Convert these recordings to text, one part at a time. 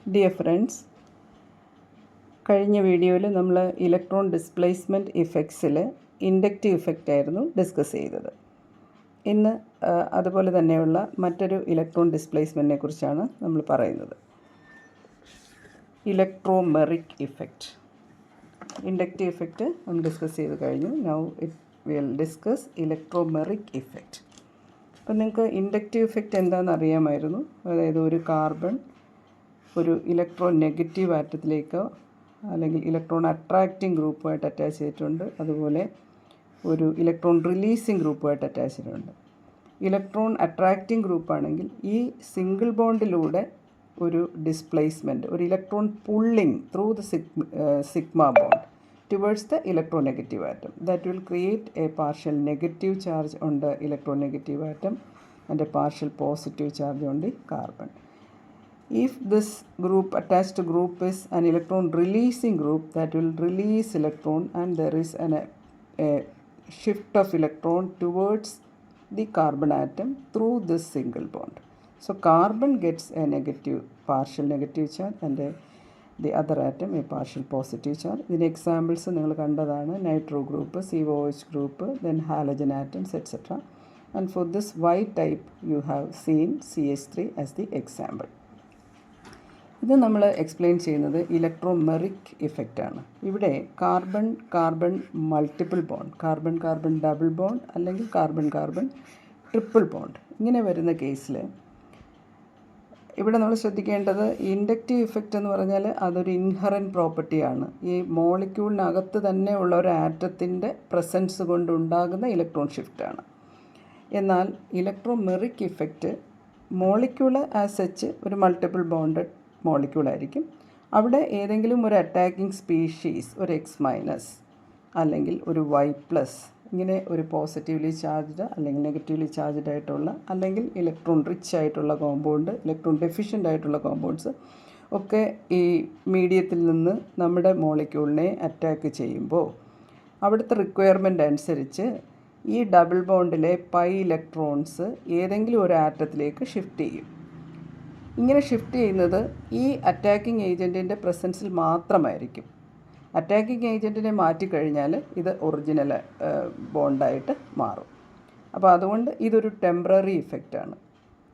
Dear friends, കഴിഞ്ഞ വീഡിയോയിൽ നമ്മൾ ഇലക്ട്രോൺ ഡിസ്പ്ലേസ്മെൻറ്റ് ഇഫക്ട്സിൽ ഇൻഡക്റ്റീവ് ഇഫക്റ്റ് ആയിരുന്നു ഡിസ്കസ് ചെയ്തത്. ഇന്ന് അതുപോലെ തന്നെയുള്ള മറ്റൊരു ഇലക്ട്രോൺ ഡിസ്പ്ലേസ്മെൻറ്റിനെ കുറിച്ചാണ് നമ്മൾ പറയുന്നത്. Electromeric effect. ഇൻഡക്റ്റീവ് ഇഫക്റ്റ് നമ്മൾ ഡിസ്കസ് ചെയ്ത് കഴിഞ്ഞു. Now it will discuss electromeric effect. അപ്പം നിങ്ങൾക്ക് ഇൻഡക്റ്റീവ് ഇഫക്റ്റ് എന്താണെന്ന് അറിയാമായിരുന്നു. അതായത് ഒരു കാർബൺ ഒരു ഇലക്ട്രോൺ നെഗറ്റീവ് ആറ്റത്തിലേക്കോ അല്ലെങ്കിൽ ഇലക്ട്രോൺ അട്രാക്റ്റിംഗ് ഗ്രൂപ്പുമായിട്ട് അറ്റാച്ച് ചെയ്തിട്ടുണ്ട്. അതുപോലെ ഒരു ഇലക്ട്രോൺ റിലീസിങ് ഗ്രൂപ്പുമായിട്ട് അറ്റാച്ച് ചെയ്തിട്ടുണ്ട്. ഇലക്ട്രോൺ അട്രാക്റ്റിംഗ് ഗ്രൂപ്പാണെങ്കിൽ ഈ സിംഗിൾ ബോണ്ടിലൂടെ ഒരു ഡിസ്പ്ലേസ്മെൻറ്റ്, ഒരു electron pulling through the sigma bond towards the electronegative atom. That will create A partial negative charge on the electronegative atom and A partial positive charge on the carbon. If this group attached group is an electron releasing group, that will release electron and there is a shift of electron towards the carbon atom through this single bond. So carbon gets a partial negative charge and the other atom a partial positive charge. In examples നിങ്ങൾ കണ്ടതാണ് nitro group, COOH group, then halogen atoms etc. And for this Y type you have seen CH3 as the example. ഇത് നമ്മൾ explain ചെയ്യുന്നത് electromeric ഇഫക്റ്റാണ്. ഇവിടെ carbon carbon multiple bond, carbon carbon double bond അല്ലെങ്കിൽ carbon carbon triple bond ഇങ്ങനെ വരുന്ന കേസിൽ ഇവിടെ നമ്മൾ ശ്രദ്ധിക്കേണ്ടത് ഇൻഡക്റ്റീവ് ഇഫക്റ്റ് എന്ന് പറഞ്ഞാൽ അതൊരു ഇൻഹറൻറ്റ് പ്രോപ്പർട്ടിയാണ്. ഈ മോളിക്യൂളിനകത്ത് തന്നെ ഉള്ള ഒരു ആറ്റത്തിൻ്റെ പ്രസൻസ് കൊണ്ടുണ്ടാകുന്ന ഇലക്ട്രോൺ ഷിഫ്റ്റാണ്. എന്നാൽ electromeric effect molecule as such ഒരു മൾട്ടിപ്പിൾ ബോണ്ടഡ് മോളിക്യൂളായിരിക്കും. അവിടെ ഏതെങ്കിലും ഒരു അറ്റാക്കിംഗ് സ്പീഷീസ്, ഒരു എക്സ് മൈനസ് അല്ലെങ്കിൽ ഒരു വൈ പ്ലസ്, ഇങ്ങനെ ഒരു പോസിറ്റീവ്ലി ചാർജ്ഡ് അല്ലെങ്കിൽ നെഗറ്റീവ്ലി ചാർജ്ഡ് ആയിട്ടുള്ള അല്ലെങ്കിൽ ഇലക്ട്രോൺ റിച്ച് ആയിട്ടുള്ള കോമ്പൗണ്ട്, ഇലക്ട്രോൺ ഡെഫിഷ്യൻ്റ് ആയിട്ടുള്ള കോമ്പൗണ്ട്സ് ഒക്കെ ഈ മീഡിയത്തിൽ നിന്ന് നമ്മുടെ മോളിക്യൂളിനെ അറ്റാക്ക് ചെയ്യുമ്പോൾ അവിടുത്തെ റിക്വയർമെൻ്റ് അനുസരിച്ച് ഈ ഡബിൾ ബോണ്ടിലെ പൈ ഇലക്ട്രോൺസ് ഏതെങ്കിലും ഒരു ആറ്റത്തിലേക്ക് ഷിഫ്റ്റ് ചെയ്യും. ഇങ്ങനെ ഷിഫ്റ്റ് ചെയ്യുന്നത് ഈ അറ്റാക്കിംഗ് ഏജൻറ്റിൻ്റെ പ്രസൻസിൽ മാത്രമായിരിക്കും. അറ്റാക്കിംഗ് ഏജൻറ്റിനെ മാറ്റിക്കഴിഞ്ഞാൽ ഇത് ഒറിജിനൽ ബോണ്ടായിട്ട് മാറും. അപ്പോൾ അതുകൊണ്ട് ഇതൊരു ടെമ്പററി ഇഫക്റ്റാണ്.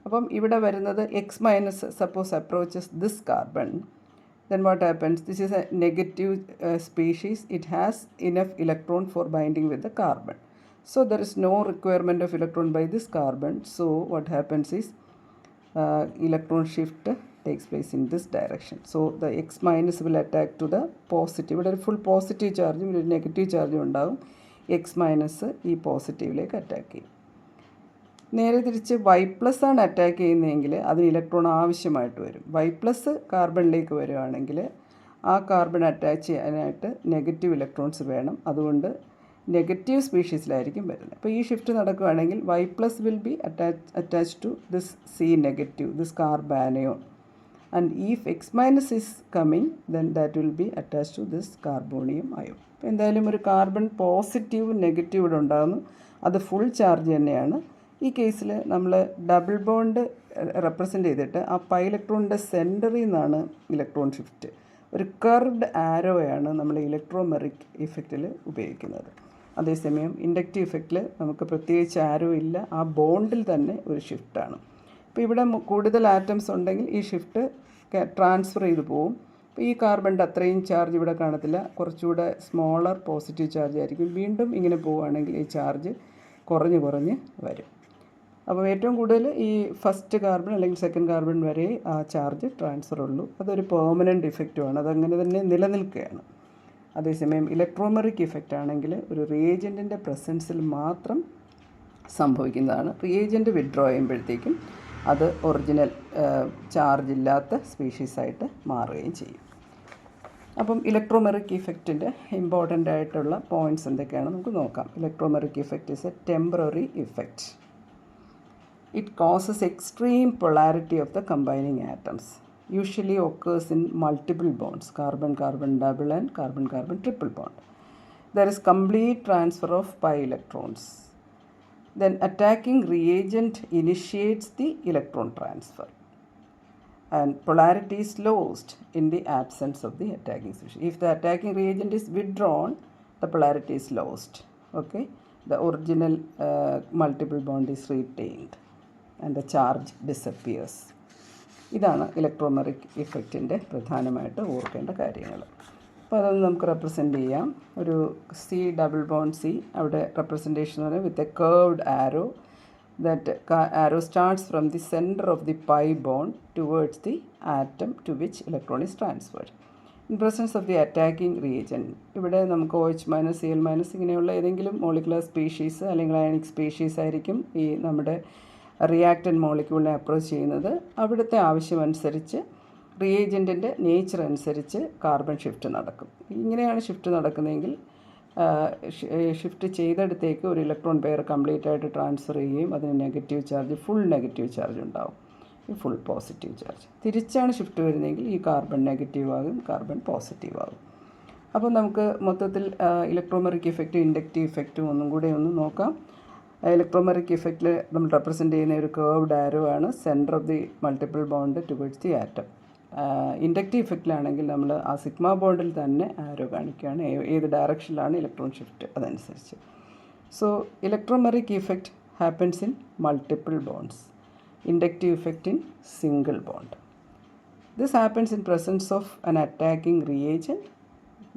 അപ്പം ഇവിടെ വരുന്നത് X minus suppose approaches this carbon, then what happens? This is a negative species. It has enough electron for binding with the carbon. So there is no requirement of electron by this carbon. So what happens is electron shift takes place in this direction. So the X minus will attack to the positive. ഇവിടെ ഒരു full positive ചാർജും ഒരു negative ചാർജും ഉണ്ടാകും. X minus ഈ പോസിറ്റീവിലേക്ക് attack ചെയ്യും. നേരെ തിരിച്ച് വൈ പ്ലസ് ആണ് അറ്റാക്ക് ചെയ്യുന്നതെങ്കിൽ അതിന് ഇലക്ട്രോൺ ആവശ്യമായിട്ട് വരും. വൈ പ്ലസ് കാർബണിലേക്ക് വരുവാണെങ്കിൽ ആ കാർബൺ അറ്റാച്ച് ചെയ്യാനായിട്ട് നെഗറ്റീവ് ഇലക്ട്രോൺസ് വേണം. അതുകൊണ്ട് നെഗറ്റീവ് സ്പീഷീസിലായിരിക്കും വരുന്നത്. അപ്പോൾ ഈ ഷിഫ്റ്റ് നടക്കുകയാണെങ്കിൽ Y plus will be attach to this C negative, this carbanion, and if X minus is coming then that will be attach to this carbonium ion. അപ്പോൾ എന്തായാലും ഒരു കാർബൺ പോസിറ്റീവ് നെഗറ്റീവ് ഇവിടെ ഉണ്ടാകുന്നു. അത് ഫുൾ ചാർജ് തന്നെയാണ്. ഈ കേസിൽ നമ്മൾ ഡബിൾ ബോണ്ട് റെപ്രസെൻ്റ് ചെയ്തിട്ട് ആ പൈ ഇലക്ട്രോണിൻ്റെ സെൻറ്ററിൽ നിന്നാണ് ഇലക്ട്രോൺ ഷിഫ്റ്റ്. ഒരു കർവ്ഡ് ആരോയാണ് നമ്മൾ ഇലക്ട്രോമെറിക് ഇഫക്റ്റിൽ ഉപയോഗിക്കുന്നത്. അതേസമയം ഇൻഡക്റ്റീവ് ഇഫക്റ്റിൽ നമുക്ക് പ്രത്യേകിച്ച് ആരോ ഇല്ല, ആ ബോണ്ടിൽ തന്നെ ഒരു ഷിഫ്റ്റാണ്. അപ്പോൾ ഇവിടെ കൂടുതൽ ആറ്റംസ് ഉണ്ടെങ്കിൽ ഈ ഷിഫ്റ്റ് ട്രാൻസ്ഫർ ചെയ്ത് പോവും. അപ്പോൾ ഈ കാർബണിൻ്റെ അത്രയും ചാർജ് ഇവിടെ കാണത്തില്ല, കുറച്ചുകൂടെ സ്മോളർ പോസിറ്റീവ് ചാർജ് ആയിരിക്കും. വീണ്ടും ഇങ്ങനെ പോവുകയാണെങ്കിൽ ഈ ചാർജ് കുറഞ്ഞ് വരും. അപ്പോൾ ഏറ്റവും കൂടുതൽ ഈ ഫസ്റ്റ് കാർബൺ അല്ലെങ്കിൽ സെക്കൻഡ് കാർബൺ വരെ ആ ചാർജ് ട്രാൻസ്ഫർ ഉള്ളൂ. അതൊരു പെർമനൻറ്റ് ഇഫക്റ്റുമാണ്, അതങ്ങനെ തന്നെ നിലനിൽക്കുകയാണ്. അതേസമയം ഇലക്ട്രോമെറിക് ഇഫക്റ്റ് ആണെങ്കിൽ ഒരു റിയേജൻറ്റിൻ്റെ പ്രസൻസിൽ മാത്രം സംഭവിക്കുന്നതാണ്. റിയേജൻറ്റ് വിഡ്രോ ചെയ്യുമ്പോഴത്തേക്കും അത് ഒറിജിനൽ ചാർജ് ഇല്ലാത്ത സ്പീഷീസായിട്ട് മാറുകയും ചെയ്യും. അപ്പം ഇലക്ട്രോമെറിക് ഇഫക്റ്റിൻ്റെ ഇമ്പോർട്ടൻ്റ് ആയിട്ടുള്ള പോയിൻറ്റ്സ് എന്തൊക്കെയാണ് നമുക്ക് നോക്കാം. Electromeric effect is A temporary effect. It causes extreme polarity of the combining atoms. Usually occurs in multiple bonds, carbon-carbon double and carbon-carbon triple bond. There is complete transfer of pi electrons. Then attacking reagent initiates the electron transfer. and polarity is lost in the absence of the attacking species. If the attacking reagent is withdrawn, the polarity is lost. Okay, the original multiple bond is retained and the charge disappears. ഇതാണ് electromeric ഇഫക്റ്റിൻ്റെ പ്രധാനമായിട്ട് ഓർക്കേണ്ട കാര്യങ്ങൾ. അപ്പോൾ അതൊന്ന് നമുക്ക് represent ചെയ്യാം. ഒരു C double bond C, അവിടെ റെപ്രസെൻറ്റേഷൻ എന്ന് പറയുന്നത് with a curved arrow. That arrow starts from the center of the pi bond towards the atom to which electron is transferred. In presence of the attacking reagent, ഇവിടെ നമുക്ക് OH- Cl- ഇങ്ങനെയുള്ള ഏതെങ്കിലും molecular species അല്ലെങ്കിൽ ionic species ആയിരിക്കും ഈ നമ്മുടെ reactant മോളിക്യൂളിനെ approach ചെയ്യുന്നത്. അവിടുത്തെ ആവശ്യമനുസരിച്ച് റിയേജൻറ്റിൻ്റെ നേച്ചർ അനുസരിച്ച് കാർബൺ ഷിഫ്റ്റ് നടക്കും. ഇങ്ങനെയാണ് ഷിഫ്റ്റ് നടക്കുന്നതെങ്കിൽ ഷിഫ്റ്റ് ചെയ്തെടുത്തേക്ക് ഒരു ഇലക്ട്രോൺ പെയർ കംപ്ലീറ്റ് ആയിട്ട് ട്രാൻസ്ഫർ ചെയ്യുകയും അതിന് negative charge, full negative charge ഉണ്ടാവും, ഈ ഫുൾ പോസിറ്റീവ് ചാർജ്. തിരിച്ചാണ് ഷിഫ്റ്റ് വരുന്നതെങ്കിൽ ഈ കാർബൺ നെഗറ്റീവ് ആകും, കാർബൺ പോസിറ്റീവ് ആകും. അപ്പോൾ നമുക്ക് മൊത്തത്തിൽ ഇലക്ട്രോമെറിക് ഇഫക്റ്റും ഇൻഡക്റ്റീവ് ഇഫക്റ്റും ഒന്നും കൂടെ ഒന്ന് നോക്കാം. ഇലക്ട്രോമെറിക് ഇഫക്റ്റിൽ നമ്മൾ റെപ്രസെൻറ്റ് ചെയ്യുന്ന ഒരു കേർവ്ഡ് ആരോ ആണ് centre of the multiple bond towards the atom. Inductive ഇഫക്റ്റിലാണെങ്കിൽ നമ്മൾ ആ സിഗ്മ ബോണ്ടിൽ തന്നെ ആരോ കാണിക്കുകയാണ്, ഏത് ഡയറക്ഷനിലാണ് ഇലക്ട്രോൺ ഷിഫ്റ്റ് അതനുസരിച്ച്. So electromeric effect happens in multiple bonds, inductive effect in single bond. This happens in presence of an attacking reagent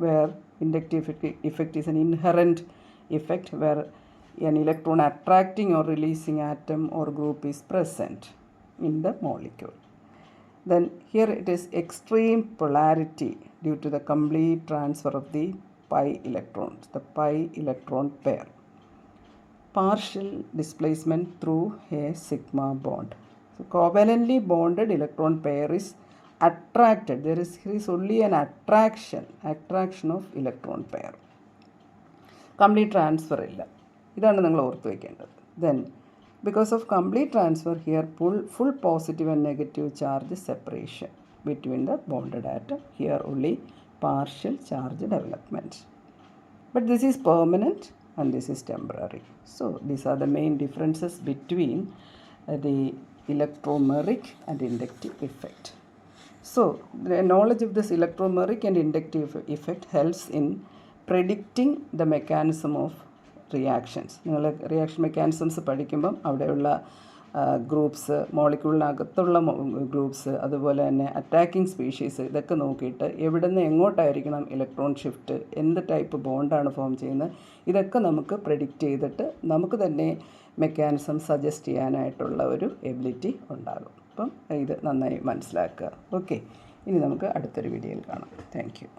where inductive effect is an inherent effect where an electron attracting or releasing atom or group is present in the molecule. Then here it is extreme polarity due to the complete transfer of the pi electrons, the pi electron pair. Partial displacement through a sigma bond. So covalently bonded electron pair is attracted. There is only an attraction of electron pair. Complete transfer ഇല്ല. ഇതാണ് നിങ്ങൾ ഓർത്ത് വയ്ക്കേണ്ടത്. Then because of complete transfer here full positive and negative charge separation between the bonded atom. Here only partial charge development. But this is permanent and this is temporary. So these are the main differences between the electromeric and inductive effect. So the knowledge of this electromeric and inductive effect helps in predicting the mechanism of reactions. നിങ്ങൾ reaction mechanisms പഠിക്കുമ്പം അവിടെയുള്ള groups, മോളിക്യൂളിനകത്തുള്ള groups, അതുപോലെ തന്നെ attacking species, ഇതൊക്കെ നോക്കിയിട്ട് എവിടെ നിന്ന് എങ്ങോട്ടായിരിക്കണം electron shift, എന്ത് ടൈപ്പ് ബോണ്ടാണ് ഫോം ചെയ്യുന്നത്, ഇതൊക്കെ നമുക്ക് പ്രെഡിക്റ്റ് ചെയ്തിട്ട് നമുക്ക് തന്നെ മെക്കാനിസം സജസ്റ്റ് ചെയ്യാനായിട്ടുള്ള ഒരു എബിലിറ്റി ഉണ്ടാകും. അപ്പം ഇത് നന്നായി മനസ്സിലാക്കുക. ഓക്കെ, ഇനി നമുക്ക് അടുത്തൊരു വീഡിയോയിൽ കാണാം. Thank you.